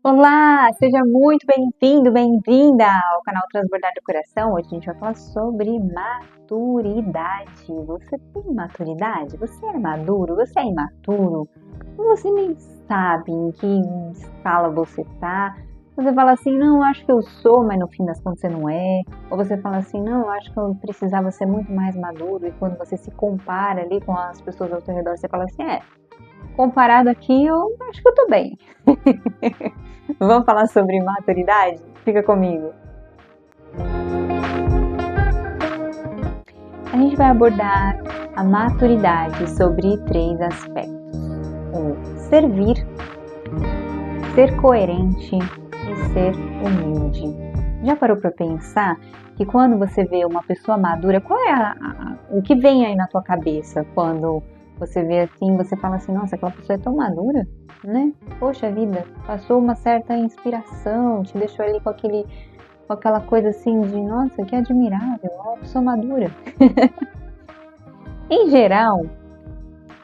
Olá, seja muito bem-vindo, bem-vinda ao canal Transbordar do Coração. Hoje a gente vai falar sobre maturidade. Você tem maturidade? Você é maduro? Você é imaturo? Você nem sabe em que escala você tá. Você fala assim, não, eu acho que eu sou, mas no fim das contas você não é. Ou você fala assim, não, eu acho que eu precisava ser muito mais maduro. E quando você se compara ali com as pessoas ao seu redor, você fala assim, comparado aqui, eu acho que eu tô bem. Vamos falar sobre maturidade? Fica comigo. A gente vai abordar a maturidade sobre 3 aspectos: o servir, ser coerente e ser humilde. Já parou para pensar que quando você vê uma pessoa madura, qual é o que vem aí na tua cabeça quando você vê assim, você fala assim, nossa, aquela pessoa é tão madura, né? Poxa vida, passou uma certa inspiração, te deixou ali com aquela coisa assim de, nossa, que admirável, uma pessoa madura. Em geral,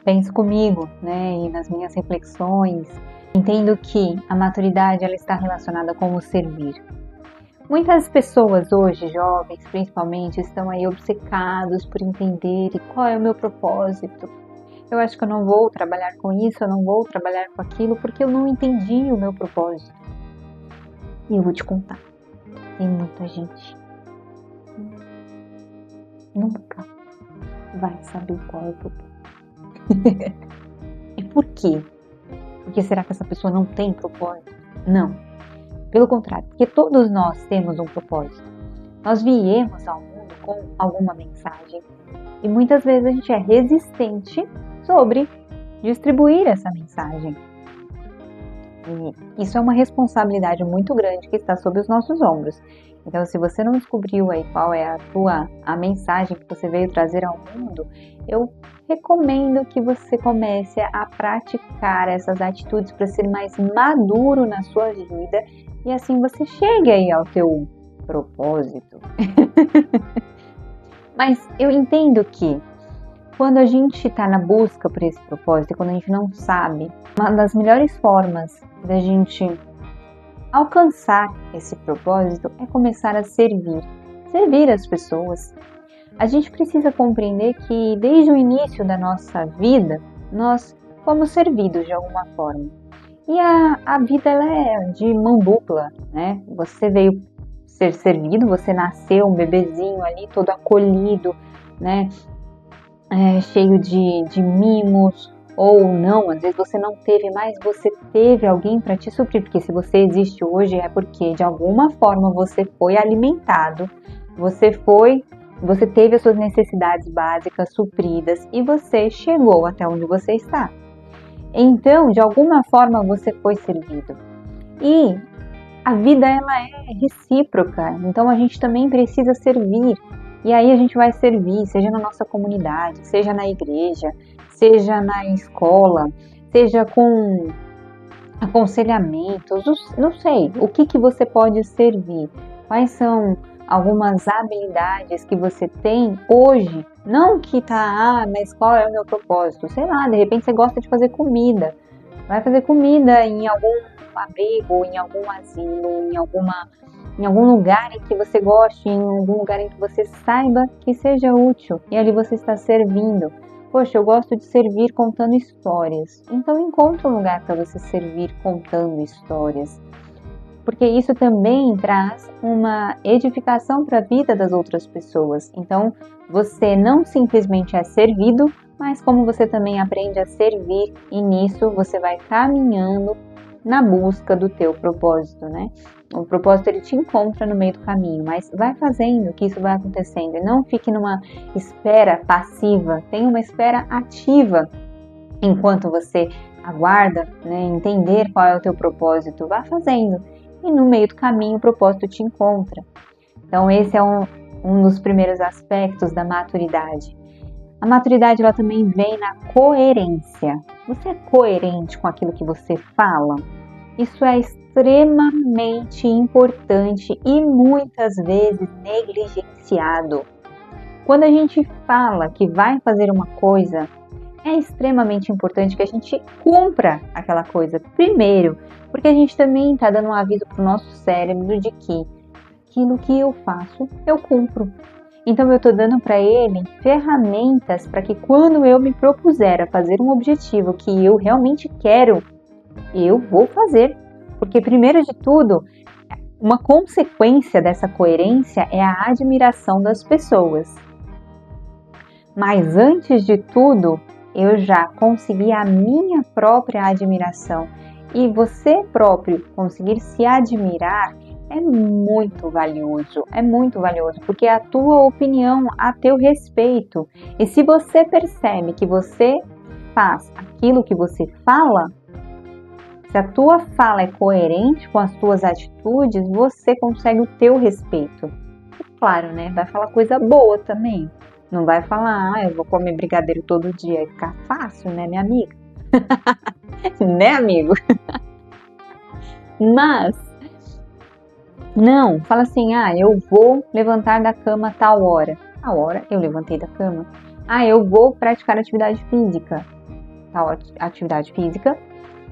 penso comigo, né, e nas minhas reflexões, entendo que a maturidade ela está relacionada com o servir. Muitas pessoas hoje, jovens principalmente, estão aí obcecados por entender qual é o meu propósito. Eu acho que eu não vou trabalhar com isso, eu não vou trabalhar com aquilo, porque eu não entendi o meu propósito. E eu vou te contar, tem muita gente nunca vai saber qual é o propósito. E por quê? Porque será que essa pessoa não tem propósito? Não. Pelo contrário, porque todos nós temos um propósito. Nós viemos ao mundo com alguma mensagem e muitas vezes a gente é resistente sobre distribuir essa mensagem. E isso é uma responsabilidade muito grande que está sobre os nossos ombros. Então, se você não descobriu aí qual é a mensagem que você veio trazer ao mundo, eu recomendo que você comece a praticar essas atitudes para ser mais maduro na sua vida e assim você chegue aí ao teu propósito. Mas eu entendo que quando a gente está na busca por esse propósito, quando a gente não sabe, uma das melhores formas da gente alcançar esse propósito é começar a servir as pessoas. A gente precisa compreender que desde o início da nossa vida, nós fomos servidos de alguma forma. E a vida ela é de mão dupla, né? Você veio ser servido, você nasceu um bebezinho ali, todo acolhido, né? Cheio de mimos, ou não, às vezes você não teve, mas você teve alguém para te suprir, porque se você existe hoje é porque de alguma forma você foi alimentado, você teve as suas necessidades básicas supridas e você chegou até onde você está. Então, de alguma forma você foi servido. E a vida ela é recíproca, então a gente também precisa servir. E aí a gente vai servir, seja na nossa comunidade, seja na igreja, seja na escola, seja com aconselhamentos, não sei, o que você pode servir? Quais são algumas habilidades que você tem hoje? Não que mas qual é o meu propósito? Sei lá, de repente você gosta de fazer comida. Vai fazer comida em algum abrigo, em algum asilo, em algum lugar em que você goste, em algum lugar em que você saiba que seja útil. E ali você está servindo. Poxa, eu gosto de servir contando histórias. Então encontre um lugar para você servir contando histórias. Porque isso também traz uma edificação para a vida das outras pessoas. Então, você não simplesmente é servido, mas como você também aprende a servir, e nisso você vai caminhando na busca do teu propósito, né? O propósito ele te encontra no meio do caminho, mas vai fazendo que isso vai acontecendo e não fique numa espera passiva, tenha uma espera ativa enquanto você aguarda, né, entender qual é o teu propósito, vá fazendo e no meio do caminho o propósito te encontra. Então esse é um dos primeiros aspectos da maturidade. A maturidade ela também vem na coerência. Você é coerente com aquilo que você fala? Isso é extremamente importante e muitas vezes negligenciado. Quando a gente fala que vai fazer uma coisa, é extremamente importante que a gente cumpra aquela coisa. Primeiro, porque a gente também está dando um aviso para o nosso cérebro de que aquilo que eu faço, eu cumpro. Então eu estou dando para ele ferramentas para que quando eu me propuser a fazer um objetivo que eu realmente quero, eu vou fazer. Porque primeiro de tudo, uma consequência dessa coerência é a admiração das pessoas. Mas antes de tudo, eu já consegui a minha própria admiração. E você próprio conseguir se admirar é muito valioso, porque é a tua opinião a teu respeito. E se você percebe que você faz aquilo que você fala, se a tua fala é coerente com as tuas atitudes, você consegue o teu respeito. E claro, né? Vai falar coisa boa também. Não vai falar, eu vou comer brigadeiro todo dia e ficar fácil, né, minha amiga? Né, amigo? Mas, não, fala assim, eu vou levantar da cama a tal hora. A hora eu levantei da cama. Eu vou praticar atividade física. Tal atividade física,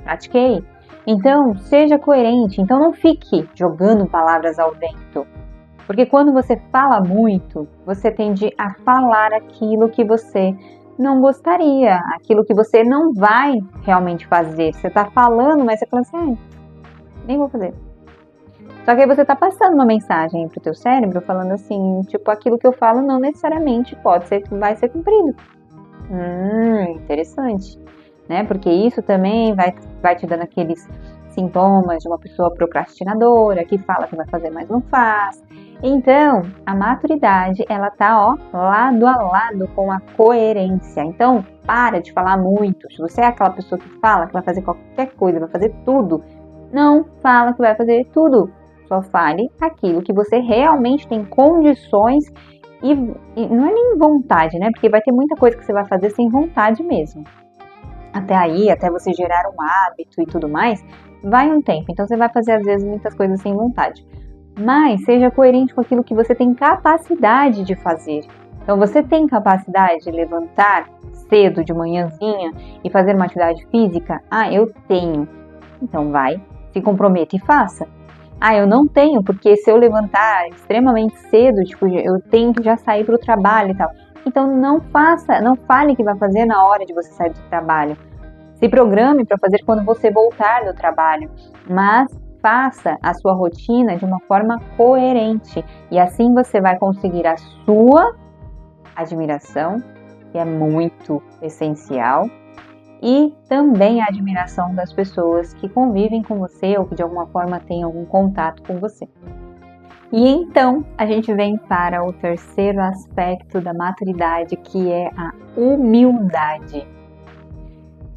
pratiquei. Então, seja coerente. Então, não fique jogando palavras ao vento. Porque quando você fala muito, você tende a falar aquilo que você não gostaria, aquilo que você não vai realmente fazer. Você está falando, mas você fala assim, nem vou fazer. Só que aí você está passando uma mensagem para o teu cérebro, falando assim, tipo, aquilo que eu falo não necessariamente pode ser que vai ser cumprido. Interessante, né? Porque isso também vai te dando aqueles sintomas de uma pessoa procrastinadora, que fala que vai fazer, mas não faz. Então, a maturidade, ela tá, lado a lado com a coerência. Então, para de falar muito. Se você é aquela pessoa que fala que vai fazer qualquer coisa, vai fazer tudo, não fala que vai fazer tudo. Só fale aquilo que você realmente tem condições e não é nem vontade, né? Porque vai ter muita coisa que você vai fazer sem vontade mesmo. Até você gerar um hábito e tudo mais, vai um tempo. Então, você vai fazer, às vezes, muitas coisas sem vontade. Mas seja coerente com aquilo que você tem capacidade de fazer. Então, você tem capacidade de levantar cedo de manhãzinha e fazer uma atividade física? Eu tenho. Então, vai, se comprometa e faça. Eu não tenho, porque se eu levantar extremamente cedo, tipo, eu tenho que já sair para o trabalho e tal. Então, não faça, não fale que vai fazer na hora de você sair do trabalho. Se programe para fazer quando você voltar do trabalho, mas faça a sua rotina de uma forma coerente e assim você vai conseguir a sua admiração, que é muito essencial, e também a admiração das pessoas que convivem com você ou que de alguma forma têm algum contato com você. E então a gente vem para o terceiro aspecto da maturidade, que é a humildade.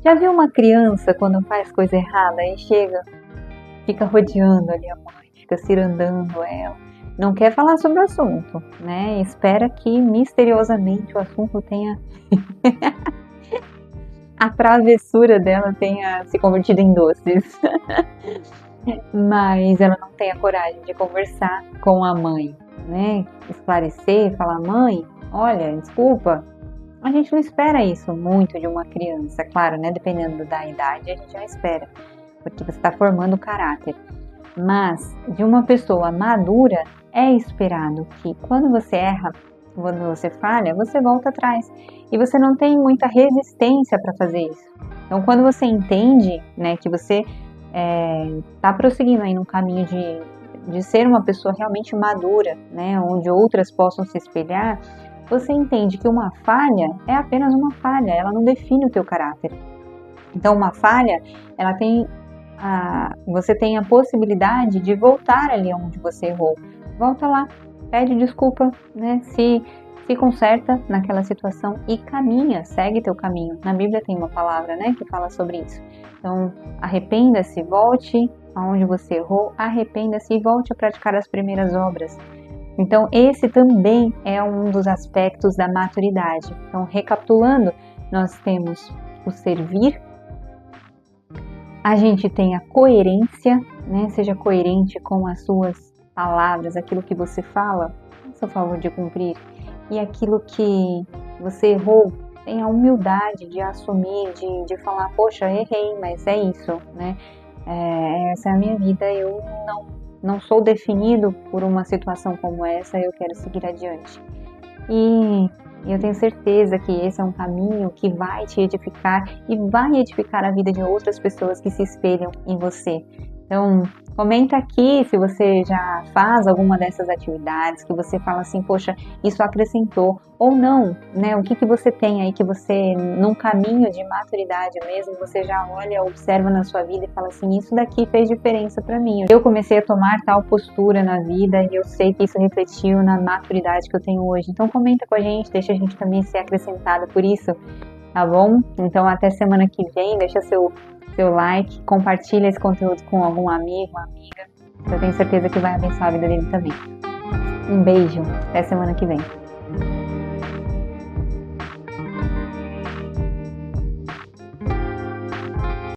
Já viu uma criança quando faz coisa errada e fica rodeando ali a mãe, fica cirandando ela, não quer falar sobre o assunto, né? Espera que misteriosamente o assunto tenha a travessura dela tenha se convertido em doces. Mas ela não tem a coragem de conversar com a mãe, né? Esclarecer, falar, mãe, olha, desculpa. A gente não espera isso muito de uma criança, claro, né? Dependendo da idade, a gente não espera, porque você está formando o caráter. Mas de uma pessoa madura, é esperado que quando você erra, quando você falha, você volta atrás. E você não tem muita resistência para fazer isso. Então, quando você entende, né, que você está prosseguindo aí num caminho de ser uma pessoa realmente madura, né, onde outras possam se espelhar, você entende que uma falha é apenas uma falha, ela não define o teu caráter. Então, uma falha, ela você tem a possibilidade de voltar ali onde você errou. Volta lá, pede desculpa, né, se conserta naquela situação e caminha, segue teu caminho. Na Bíblia tem uma palavra, né, que fala sobre isso. Então, arrependa-se, volte aonde você errou, arrependa-se e volte a praticar as primeiras obras. Então, esse também é um dos aspectos da maturidade. Então, recapitulando, nós temos o servir, a gente tem a coerência, né? Seja coerente com as suas palavras, aquilo que você fala, faça o favor de cumprir. E aquilo que você errou, tem a humildade de assumir, de falar, poxa, errei, mas é isso, né? Essa é a minha vida, eu não sou definido por uma situação como essa, eu quero seguir adiante. E eu tenho certeza que esse é um caminho que vai te edificar e vai edificar a vida de outras pessoas que se espelham em você. Então, comenta aqui se você já faz alguma dessas atividades, que você fala assim, poxa, isso acrescentou, ou não, né? O que você tem aí que você, num caminho de maturidade mesmo, você já olha, observa na sua vida e fala assim, isso daqui fez diferença para mim. Eu comecei a tomar tal postura na vida e eu sei que isso refletiu na maturidade que eu tenho hoje. Então comenta com a gente, deixa a gente também ser acrescentada por isso, tá bom? Então até semana que vem, deixa seu like, compartilha esse conteúdo com algum amigo, uma amiga. Eu tenho certeza que vai abençoar a vida dele também. Um beijo, até semana que vem.